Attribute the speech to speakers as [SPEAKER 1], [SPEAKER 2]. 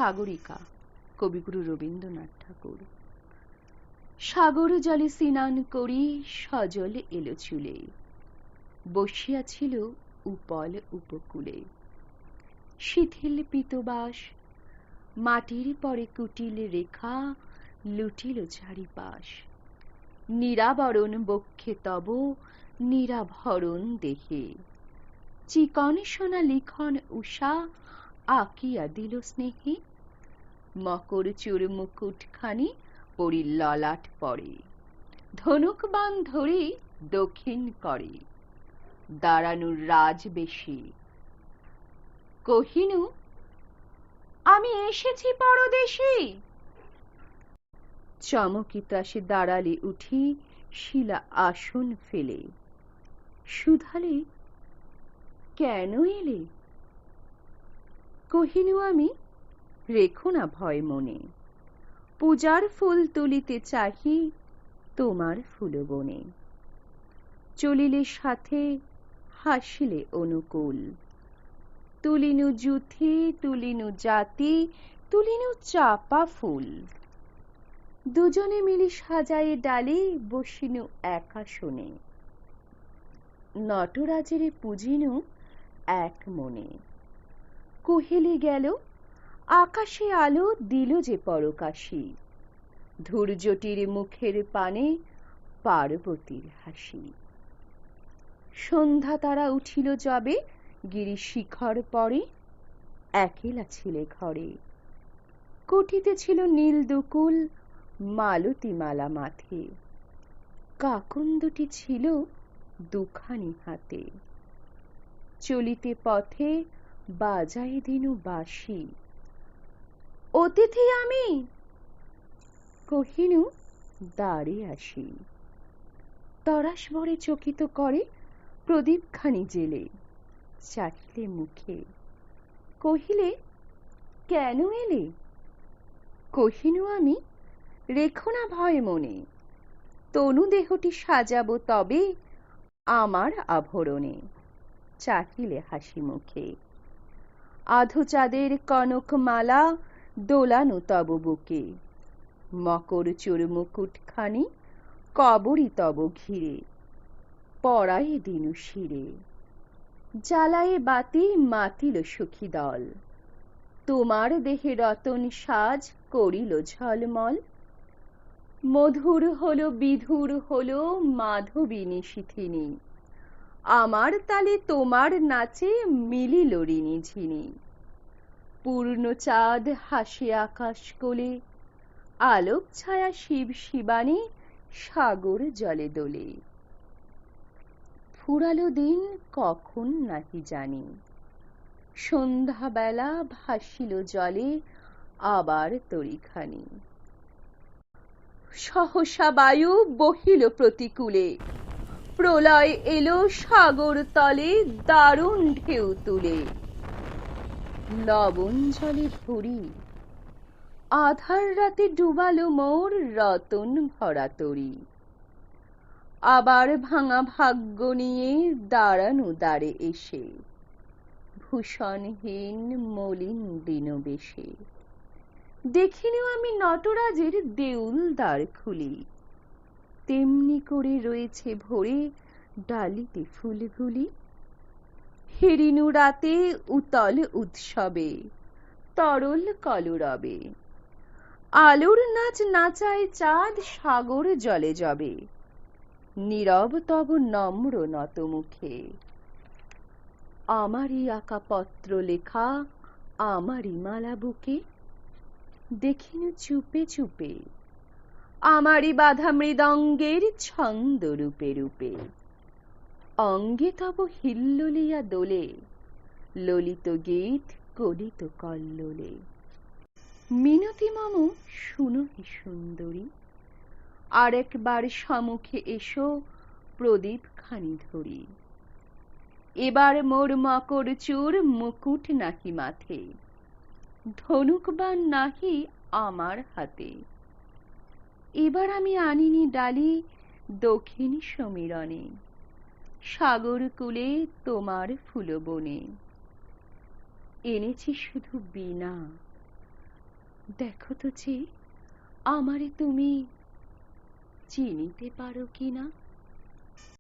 [SPEAKER 1] সাগরিকা, কবিগুরু রবীন্দ্রনাথ ঠাকুর। সাগর জলে স্নান করি সজল এলো চুলে, বসিয়াছিল উপল উপকূলে। শিথিল পীতবাস মাটির পরে কুটিল রেখা, লুটিল চারিপাশ। নিরাবরণ বক্ষে তব নিরাভরণ দেহে, চিকন সোনা লিখন উষা আঁকিয়া দিল স্নেহে। মকর চূড় মুকুটখানি পড়ি ললাট পরে, ধনুক বাণ ধরে দক্ষিণ করে। দাঁড়ানুর রাজবেশে কহিনু, আমি এসেছি পরদেশে। চমকিত আসে দাঁড়ালে উঠি শিলা আসন ফেলে। শুধালে, কেন এলে? কহিনু আমি, রেখো না ভয় মনে, পূজার ফুল তুলিতে চাহি তোমার ফুলবনে। চলিলে সাথে হাসিলে অনুকূল, তুলিনু জুথি তুলিনু জাতি তুলিনু চাপা ফুল। দুজনে মিলি সাজায়ে ডালে বসিনু এক আসনে, নটরাজের পুজিনু এক মনে। কহিলি গেল, আকাশে আলো দিল যে পরকাশি, ধূর্যটির মুখের পানে পার্বতীর হাসি। সন্ধ্যা তারা উঠিল যবে গিরি শিখর পরে, একেলা ছিলে ঘরে। কুঠিতে ছিল নীল দুকুল মালতী মালা মাথে, কাকন দুটি ছিল দুখানি হাতে। চলিতে পথে বাজায় দিনু বাঁশি, অতিথি আমি, কহিনু দ্বারে আসি। তরাস ভরে চকিত করে প্রদীপ খানি জেলে, চাহিলে মুখে। কহিলে, কেন এলে? কহিনু আমি, রেখো না ভয় মনে, তনু দেহটি সাজাবো তবে আমার আভরণে। চাহিলে হাসি মুখে। আধো চাঁদের কনক মালা দোলানো তব বুকে, মকর চূড় মুকুটখানি কবরী তব ঘিরে। পরায়ে দিনু শিরে, জ্বালায়ে বাতি মাতিল সখী দল, তোমার দেহে রতন সাজ করিল ঝলমল। মধুর হলো বিধুর হলো মাধবী নিশিথিনী, আমার তালে তোমার নাচে মিলিল ঋণী ঝিনি। পূর্ণ চাঁদ হাসে আকাশ কোলে, আলোক ছায়া শিব শিবানী সাগর জলে দোলে। ফুরালো দিন কখন নাহি জানি, সন্ধ্যা বেলা ভাসিল জলে আবার তরিখানি। সহসা বায়ু বহিল প্রতিকূলে, প্রলয় এলো সাগর তলে দারুণ ঢেউ তুলে। লবণ জলে ভরি আধার রাতে ডুবালো মোর রতন ভরা তরি। আবার ভাঙা ভাগ্য নিয়ে দাঁড়ানো দ্বারে এসে, ভূষণহীন মলিন দীনবেশে। দেখিনু আমি নটরাজের দেউল দ্বার খুলি, তেমনি করে রয়েছে ভরে ডালিতে ফুলগুলি। হেরিনু রাতে উতল উৎসবে তরল কলরবে, আলোর নাচ নাচায় চাঁদ সাগর জলে যবে। নীরব তব নম্র নত মুখে, আমারই আঁকা পত্র লেখা আমারই মালা বুকে। দেখিনু চুপে চুপে আমারই বাধা মৃদঙ্গের ছন্দ রূপে রূপে। অঙ্গে তব হিল্লোলিয়া দোলে, ললিত গীত কলিত কল্লোলে। মিনতি মম শুনো হে সুন্দরী, আর একবার সম্মুখে এসো প্রদীপ খানি ধরি। এবার মোর মকর চূড় মুকুট নাহি মাথে, ধনুক বাণ নাহি আমার হাতে। এবার আমি আনিনি ডালি দক্ষিণী সমীরণে, সাগর কূলে তোমার ফুলবনে। এনেছি শুধু বীণা, দেখো তো যে আমারে তুমি চিনিতে পারো কিনা।